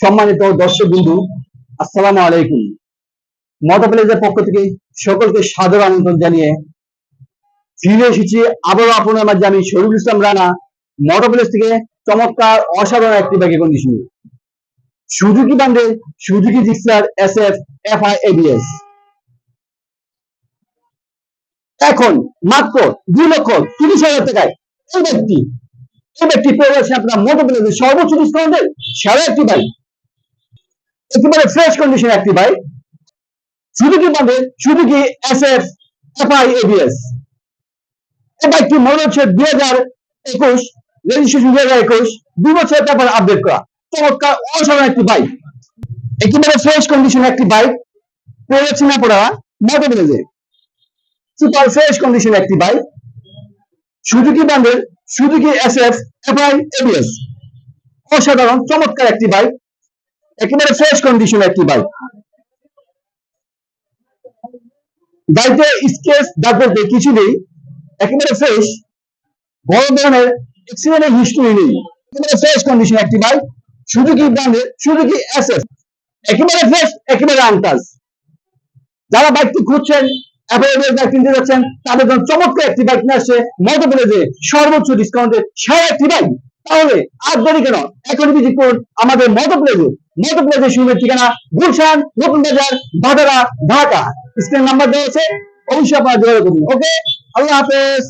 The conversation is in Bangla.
সম্মানিত দর্শক বিন্দু, আসসালামু আলাইকুম। মোটর প্লেজের পক্ষ থেকে সকলকে সাদর আমন্ত্রণ জানিয়ে ফিরে এসেছি আবারও আপনার মাঝে। আমি শরীফুল ইসলাম রানা, মোটর প্লেজ থেকে চমৎকার অসাধারণ একটি বাইকের কন্ডিশন, সুজুকি ব্র্যান্ডের Suzuki Gixxer SF FI ABS। এখন মাত্র 2,30,000 টাকায় এই ব্যক্তি পেয়ে যাচ্ছে আপনার মোটর প্লেজের সর্বোচ্চ ডিসকাউন্টের সেরা একটি বাইক, একেবারে ফ্রেশ কন্ডিশন একটি বাইক, সুজুকি ব্র্যান্ডের সুজুকি SF FI ABS। এই বাইকটি মনে হচ্ছে 2021 রেজিস্ট্রেশন, 2021 2 বছরের পেপার আপডেট করা চমৎকার অসাধারণ একটি বাইক, একেবারে ফ্রেশ কন্ডিশন একটি বাইক পেয়ে যাচ্ছে না পড়া মোটর প্লেজে। সুপার ফ্রেশ কন্ডিশন একটি বাইক, সুজুকি ব্র্যান্ডের সুজুকি SF FI ABS। অসাধারণ চমৎকার একটি বাইক, একেবারে ফ্রেশ কন্ডিশন একটি বাইক। গাড়িতে স্কেচ দাগ বলতে কিছু নেই, একেবারে ফ্রেশ, বড় ধরনের অ্যাক্সিডেন্টের হিস্টরি নেই, একেবারে ফ্রেশ কন্ডিশন একটি বাইক, সুজুকি ব্র্যান্ডের সুজুকি SF, একেবারে ফ্রেশ, একেবারে আনটাচ। যারা বাইকটি খুঁজছেন, অ্যাভেলেবল বাইক কিনতে যাচ্ছেন, তাদের জন্য চমৎকার একটি বাইক নিয়ে আসছে মোটর প্লেজে সর্বোচ্চ ডিসকাউন্টে সেরা একটি বাইক। তাহলে আর দেরি কেন, এখন ভিজিট করুন আমাদের মোটর প্লেজে। মোটর প্লেজের শোরুমের ঠিকানা গুলশান, নতুন বাজার, বাজারা, ঢাকা। স্ক্রিন নাম্বার দেওয়া আছে, অবশ্যই আপনারা যোগাযোগ করুন। ওকে, আল্লাহ হাফেজ।